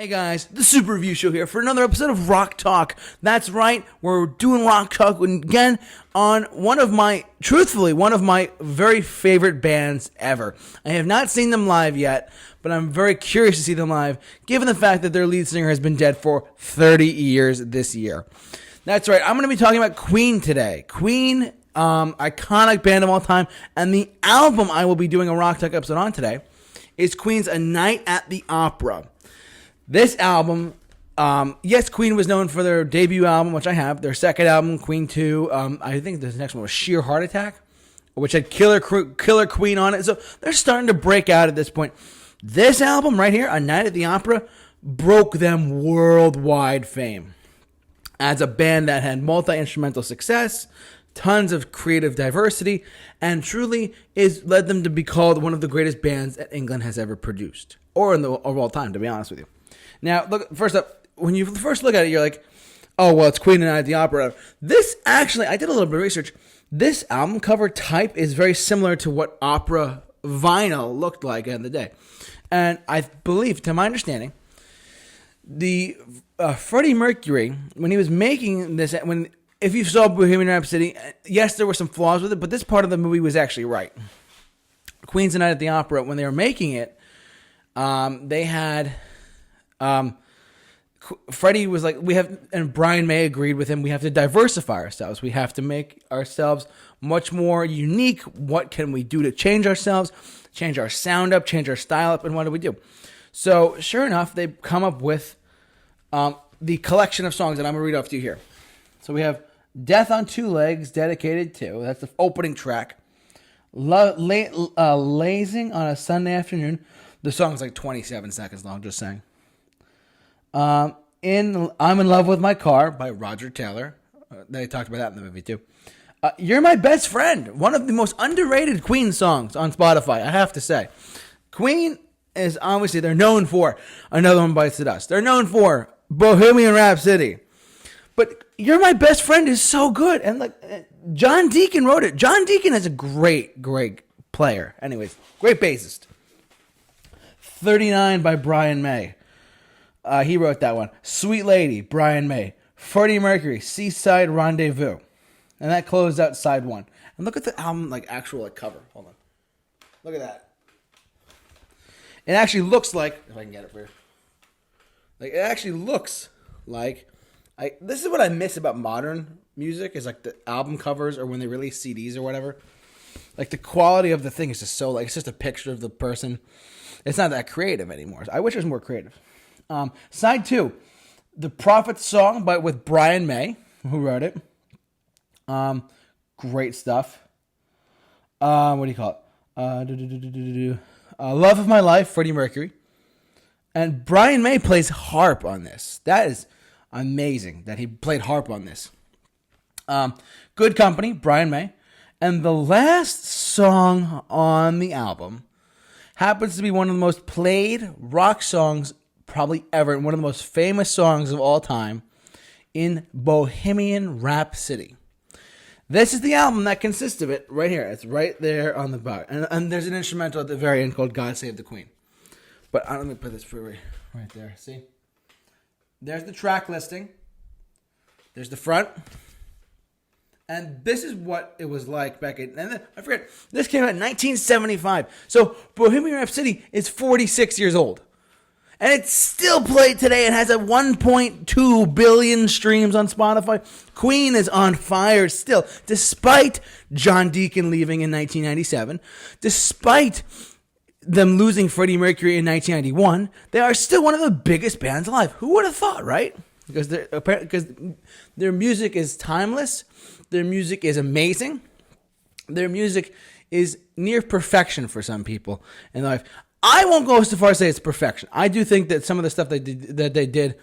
Hey guys, the Super Review Show here for another episode of Rock Talk. That's right, we're doing Rock Talk again on one of my very favorite bands ever. I have not seen them live yet, but I'm very curious to see them live, given the fact that their lead singer has been dead for 30 years this year. That's right, I'm going to be talking about Queen today. Queen, iconic band of all time, and the album I will be doing a Rock Talk episode on today is Queen's A Night at the Opera. This album, yes, Queen was known for their debut album, which I have. Their second album, Queen 2, I think the next one was Sheer Heart Attack, which had Killer Queen on it. So they're starting to break out at this point. This album right here, A Night at the Opera, broke them worldwide fame. As a band that had multi-instrumental success, tons of creative diversity, and truly led them to be called one of the greatest bands that England has ever produced. Or of all time, to be honest with you. Now, look, first up, when you first look at it, you're like, oh, well, it's Queen and I at the Opera. This actually, I did a little bit of research. This album cover type is very similar to what opera vinyl looked like in the day. And I believe, to my understanding, the Freddie Mercury, when he was making this, if you saw Bohemian Rhapsody, yes, there were some flaws with it, but this part of the movie was actually right. Queen's A Night at the Opera, when they were making it, they had... Freddie was like, and Brian May agreed with him, we have to diversify ourselves. We have to make ourselves much more unique. What can we do to change ourselves, change our sound up, change our style up, and what do we do? So, sure enough, they come up with the collection of songs that I'm going to read off to you here. So we have Death on Two Legs, dedicated to, that's the opening track. Lazing on a Sunday Afternoon. The song's like 27 seconds long, just saying. I'm in Love with My Car by Roger Taylor. They talked about that in the movie too. You're My Best Friend, one of the most underrated Queen songs on Spotify, I have to say. Queen is obviously, they're known for Another One Bites the Dust. They're known for Bohemian Rhapsody. But You're My Best Friend is so good. And like John Deacon wrote it. John Deacon is a great player. Anyways, great bassist. 39 by Brian May. He wrote that one. Sweet Lady, Brian May. Freddie Mercury, Seaside Rendezvous. And that closed out side one. And look at the album, actual cover. Hold on. Look at that. It actually looks like, if I can get it for you. It actually looks like, this is what I miss about modern music, is the album covers or when they release CDs or whatever. The quality of the thing is just so, it's just a picture of the person. It's not that creative anymore. I wish it was more creative. Side 2, The Prophet's Song with Brian May, who wrote it. Great stuff. What do you call it? Love of My Life, Freddie Mercury. And Brian May plays harp on this. That is amazing that he played harp on this. Good Company, Brian May. And the last song on the album happens to be one of the most played rock songs probably ever, and one of the most famous songs of all time, in Bohemian Rhapsody. This is the album that consists of it right here. It's right there on the bottom. And there's an instrumental at the very end called God Save the Queen. But let me put this for right there. See? There's the track listing. There's the front. And this is what it was like back in, and then, I forget, this came out in 1975. So Bohemian Rhapsody is 46 years old. And it's still played today. It has a 1.2 billion streams on Spotify. Queen is on fire still, despite John Deacon leaving in 1997. Despite them losing Freddie Mercury in 1991, they are still one of the biggest bands alive. Who would have thought, right? Because their music is timeless. Their music is amazing. Their music is near perfection for some people in life. I won't go so far as to say it's perfection. I do think that some of the stuff they did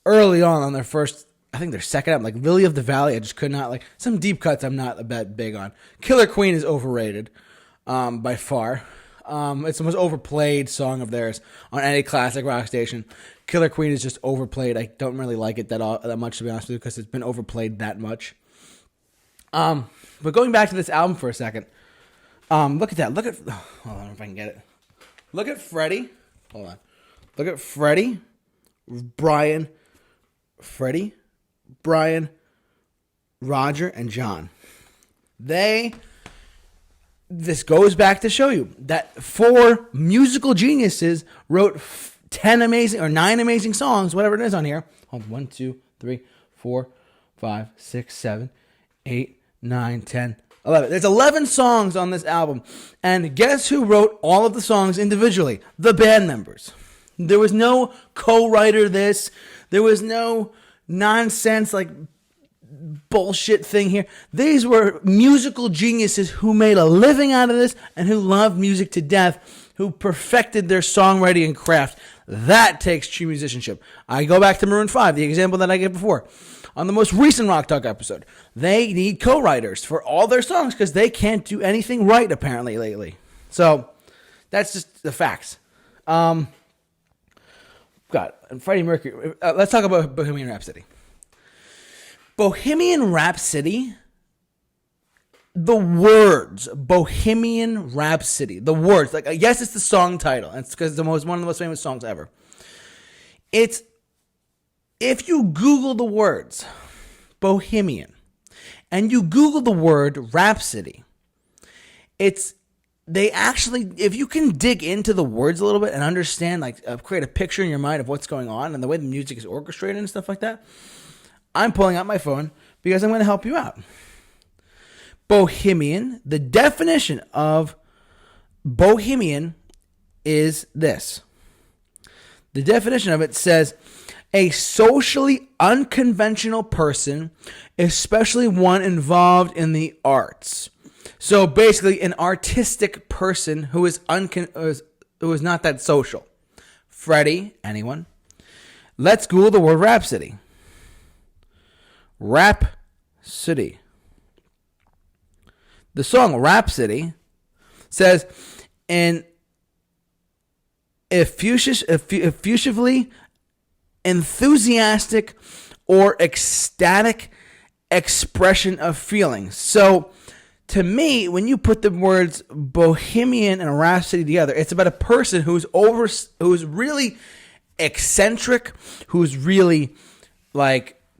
early on their first, I think their second album, like Lily of the Valley, I just could not, some deep cuts I'm not that big on. Killer Queen is overrated by far. It's the most overplayed song of theirs on any classic rock station. Killer Queen is just overplayed. I don't really like it that much, to be honest with you, because it's been overplayed that much. But going back to this album for a second, look at that. Hold on if I can get it. Look at Freddie. Hold on. Look at Freddie, Freddie, Brian, Roger, and John. This goes back to show you that 4 musical geniuses wrote 9 amazing songs, whatever it is on here. 1, 2, 3, 4, 5, 6, 7, 8, 9, 10, 11. There's 11 songs on this album. And guess who wrote all of the songs individually? The band members. There was no co-writer this. There was no nonsense like bullshit thing here. These were musical geniuses who made a living out of this and who loved music to death, who perfected their songwriting craft. That takes true musicianship. I go back to Maroon 5, the example that I gave before. On the most recent Rock Talk episode, they need co-writers for all their songs because they can't do anything right, apparently, lately. So, that's just the facts. God, Freddie Mercury. Let's talk about Bohemian Rhapsody. Bohemian Rhapsody, the words, Bohemian Rhapsody, the words, like, yes, it's the song title. It's because it's one of the most famous songs ever. If you Google the words Bohemian and you Google the word Rhapsody, if you can dig into the words a little bit and understand, create a picture in your mind of what's going on and the way the music is orchestrated and stuff like that, I'm pulling out my phone because I'm going to help you out. Bohemian, the definition of Bohemian is this. The definition of it says, a socially unconventional person, especially one involved in the arts. So basically, an artistic person who is not that social. Freddie, anyone? Let's Google the word Rhapsody. Rhapsody. The song Rhapsody says, an effusively enthusiastic or ecstatic expression of feelings. So, to me, when you put the words Bohemian and Rhapsody together, it's about a person who's really eccentric, who's really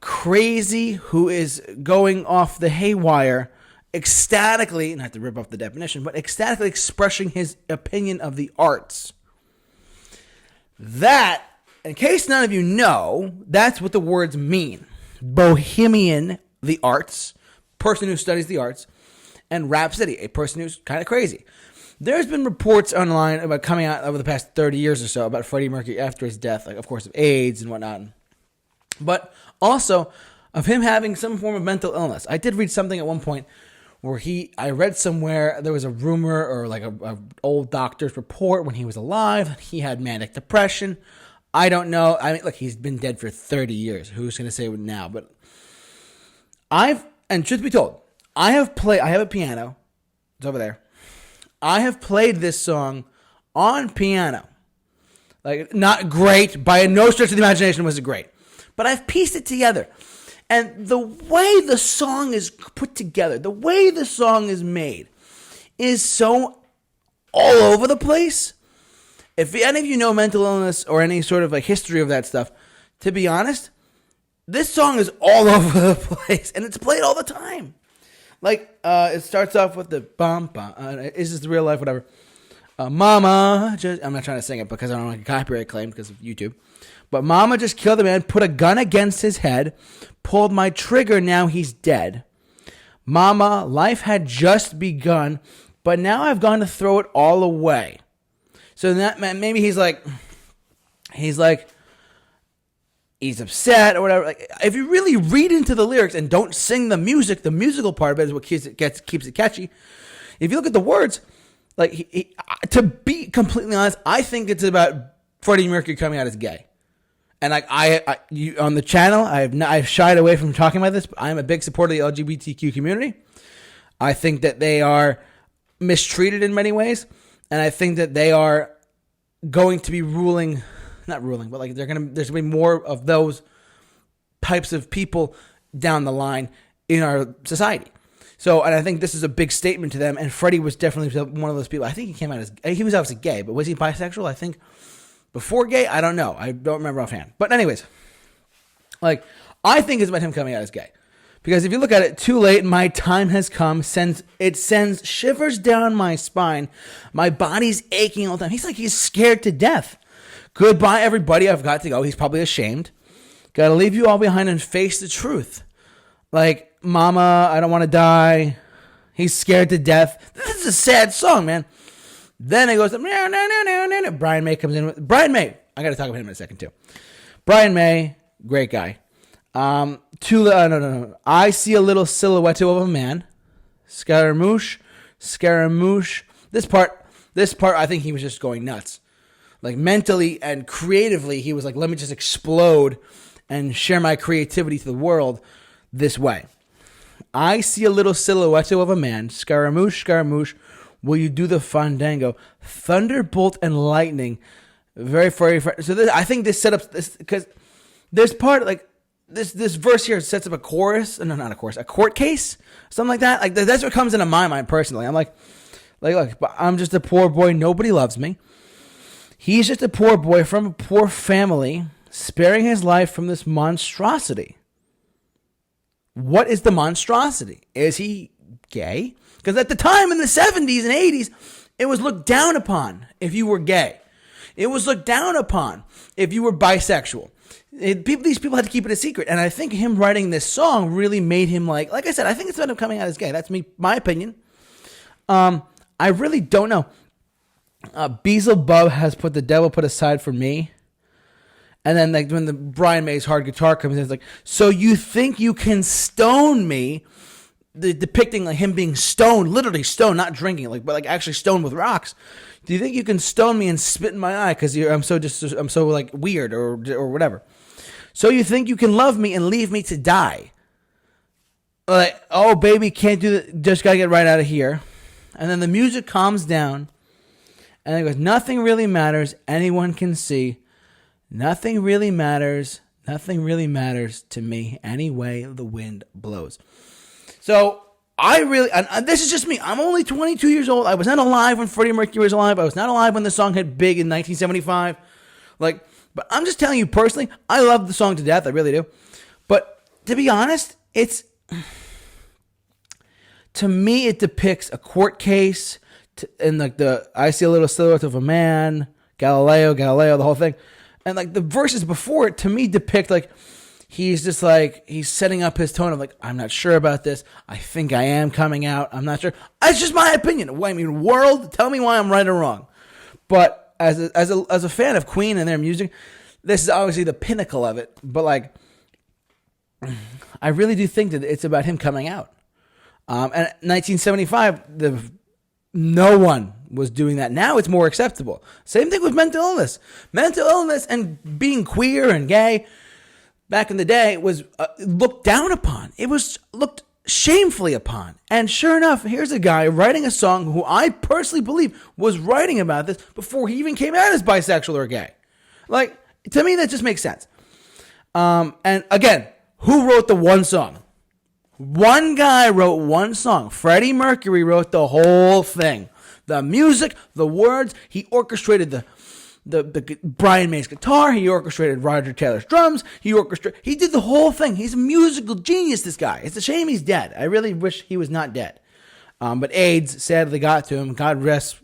crazy, who is going off the haywire, ecstatically, not to rip off the definition, but ecstatically expressing his opinion of the arts. That, in case none of you know, that's what the words mean. Bohemian, the arts, person who studies the arts, and Rhapsody, a person who's kind of crazy. There's been reports online about coming out over the past 30 years or so about Freddie Mercury after his death, of course, of AIDS and whatnot, but also of him having some form of mental illness. I did read something at one point where I read somewhere there was a rumor or a old doctor's report when he was alive, he had manic depression. I don't know. I mean, look, he's been dead for 30 years. Who's going to say it now? But and truth be told, I have a piano. It's over there. I have played this song on piano. Not great. By no stretch of the imagination was it great. But I've pieced it together. And the way the song is put together, the way the song is made, is so all over the place. If any of you know mental illness or any sort of history of that stuff, to be honest, this song is all over the place. And it's played all the time. It starts off with the bum, bum, is this the real life, whatever. Mama, I'm not trying to sing it because I don't want a copyright claim because of YouTube. But mama just killed a man, put a gun against his head, pulled my trigger, now he's dead. Mama, life had just begun, but now I've gone to throw it all away. So that maybe he's upset or whatever. If you really read into the lyrics and don't sing the music, the musical part of it is what keeps it catchy. If you look at the words, to be completely honest, I think it's about Freddie Mercury coming out as gay. And you, on the channel, I've shied away from talking about this, but I'm a big supporter of the LGBTQ community. I think that they are mistreated in many ways, and I think that they are going to be there's going to be more of those types of people down the line in our society. So, and I think this is a big statement to them, and Freddie was definitely one of those people. I think he came out he was obviously gay, but was he bisexual? I think Before gay, I don't know. I don't remember offhand. But anyways, like, I think it's about him coming out as gay. Because if you look at it, too late, my time has come. It sends shivers down my spine. My body's aching all the time. He's like, he's scared to death. Goodbye, everybody. I've got to go. He's probably ashamed. Got to leave you all behind and face the truth. Like, mama, I don't want to die. He's scared to death. This is a sad song, man. Then it goes, no. Brian May comes in. Brian May. I got to talk about him in a second, too. Brian May, great guy. No. I see a little silhouette of a man. Scaramouche. This part, I think he was just going nuts. Like, mentally and creatively, he was like, let me just explode and share my creativity to the world this way. I see a little silhouette of a man. Scaramouche, will you do the fandango? Thunderbolt and lightning. Very, very, so I think this set up this, because there's part, like, this verse here sets up a chorus. No, not a chorus. A court case, something like that. Like, that's what comes into my mind personally. I'm like, look, but I'm just a poor boy. Nobody loves me. He's just a poor boy from a poor family, sparing his life from this monstrosity. What is the monstrosity? Is he gay? Because at the time in the 70s and 80s, it was looked down upon if you were gay. It was looked down upon if you were bisexual. These people had to keep it a secret. And I think him writing this song really made him, like I said, I think it's about him coming out as gay. That's my opinion. I really don't know. Beelzebub has put the devil put aside for me. And then, like, when the Brian May's hard guitar comes in, it's like, so you think you can stone me? Depicting like him being stoned, literally stoned, not drinking, but like actually stoned with rocks. Do you think you can stone me and spit in my eye because I'm so like weird or whatever? So you think you can love me and leave me to die? Like, oh baby, can't do that. Just gotta get right out of here. And then the music calms down, and it goes, nothing really matters. Anyone can see. Nothing really matters. Nothing really matters to me. Anyway, the wind blows. So, and this is just me. I'm only 22 years old. I was not alive when Freddie Mercury was alive. I was not alive when the song hit big in 1975. But I'm just telling you personally, I love the song to death. I really do. But to be honest, to me, it depicts a court case and like I see a little silhouette of a man, Galileo, the whole thing. And like the verses before it, to me, depict like, he's just like, he's setting up his tone of like, I'm not sure about this. I think I am coming out. I'm not sure. It's just my opinion. I mean, world, tell me why I'm right or wrong. But as a fan of Queen and their music, this is obviously the pinnacle of it. But like, I really do think that it's about him coming out. And 1975, no one was doing that. Now it's more acceptable. Same thing with mental illness. Mental illness and being queer and gay back in the day was looked down upon. It was looked shamefully upon. And sure enough, here's a guy writing a song who I personally believe was writing about this before he even came out as bisexual or gay. Like, to me, that just makes sense. And again, who wrote the one song? One guy wrote one song. Freddie Mercury wrote the whole thing. The music, the words, he orchestrated the Brian May's guitar, he orchestrated Roger Taylor's drums, he did the whole thing. He's a musical genius, this guy. It's a shame he's dead. I really wish he was not dead. But AIDS sadly got to him. God rest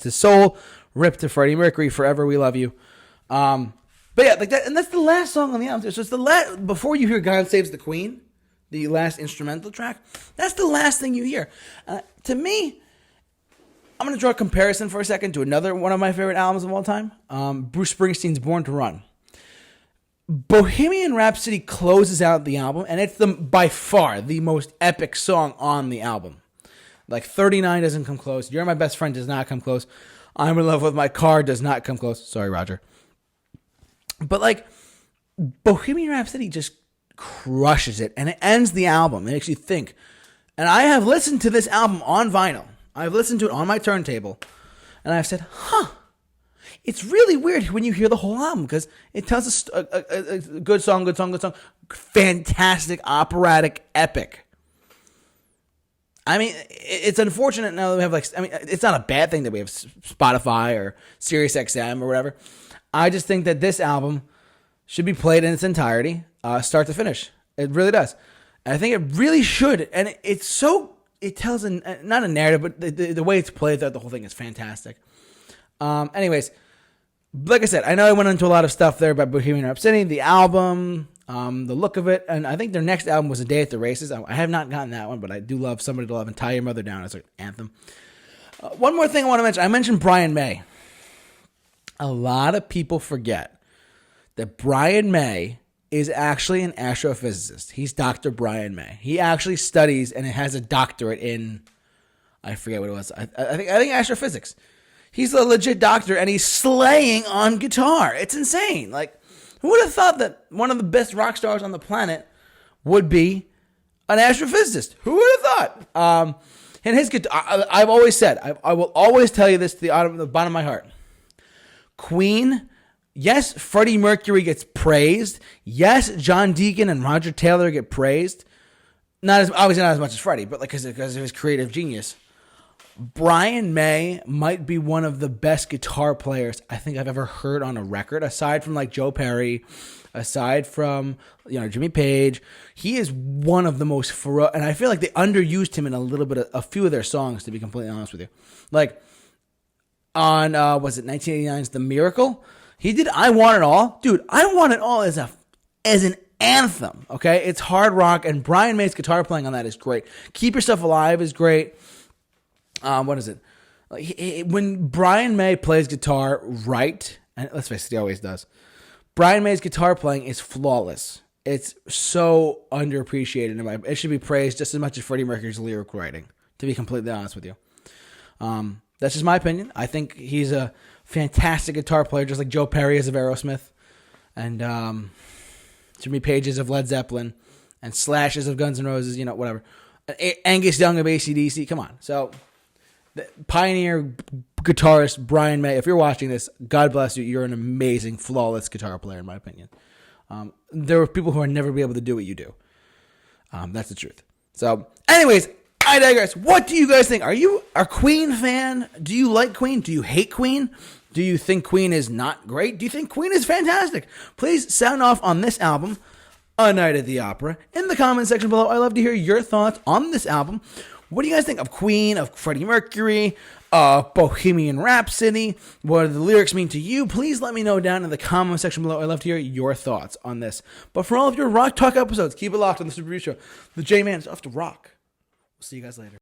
his soul. Rip to Freddie Mercury, forever we love you. But yeah, like that, and that's the last song on the album. So it's the last, before you hear God Saves the Queen, the last instrumental track, that's the last thing you hear. To me, I'm going to draw a comparison for a second to another one of my favorite albums of all time, Bruce Springsteen's Born to Run. Bohemian Rhapsody closes out the album, and it's by far the most epic song on the album. Like 39 doesn't come close. You're My Best Friend does not come close. I'm in Love with My Car does not come close. Sorry, Roger. But like, Bohemian Rhapsody just crushes it, and it ends the album. It makes you think. And I have listened to this album on vinyl. I've listened to it on my turntable, and I've said, it's really weird when you hear the whole album, because it tells a good song, fantastic, operatic, epic. I mean, it's unfortunate now that we have it's not a bad thing that we have Spotify or SiriusXM or whatever. I just think that this album should be played in its entirety, start to finish. It really does. And I think it really should. And it tells not a narrative, but the way it's played throughout the whole thing is fantastic. Anyways, like I said, I know I went into a lot of stuff there about Bohemian Rhapsody, the album, the look of it, and I think their next album was A Day at the Races. I have not gotten that one, but I do love Somebody to Love and Tie Your Mother Down as an anthem. One more thing I want to mention. I mentioned Brian May. A lot of people forget that Brian May is actually an astrophysicist. He's Dr. Brian May. He actually studies and has a doctorate in, I forget what it was. I think astrophysics. He's a legit doctor, and he's slaying on guitar. It's insane. Like, who would have thought that one of the best rock stars on the planet would be an astrophysicist? Who would have thought? And his guitar, I've always said, I will always tell you this to the bottom of my heart. Queen, yes, Freddie Mercury gets praised. Yes, John Deacon and Roger Taylor get praised. Obviously not as much as Freddie, but like because of his creative genius. Brian May might be one of the best guitar players I think I've ever heard on a record, aside from like Joe Perry, aside from Jimmy Page. He is one of the most and I feel like they underused him in a few of their songs, to be completely honest with you. Like on was it 1989's The Miracle? He did I Want It All. Dude, I Want It All as an anthem, okay? It's hard rock, and Brian May's guitar playing on that is great. Keep Yourself Alive is great. What is it? When Brian May plays guitar right, and let's face it, he always does, Brian May's guitar playing is flawless. It's so underappreciated. It should be praised just as much as Freddie Mercury's lyric writing, to be completely honest with you. That's just my opinion. I think he's a fantastic guitar player, just like Joe Perry is of Aerosmith, and Jimmy Page is of Led Zeppelin, and Slash is of Guns N' Roses, whatever. Angus Young of AC/DC, come on. So, the pioneer guitarist Brian May, if you're watching this, God bless you. You're an amazing, flawless guitar player, in my opinion. There are people who will never be able to do what you do. That's the truth. So, anyways, I digress. What do you guys think? Are you a Queen fan? Do you like Queen? Do you hate Queen? Do you think Queen is not great? Do you think Queen is fantastic? Please sound off on this album, A Night at the Opera, in the comment section below. I'd love to hear your thoughts on this album. What do you guys think of Queen, of Freddie Mercury, Bohemian Rhapsody? What do the lyrics mean to you? Please let me know down in the comment section below. I'd love to hear your thoughts on this. But for all of your Rock Talk episodes, keep it locked on The Super Review Show. The J-Man is off to rock. We'll see you guys later.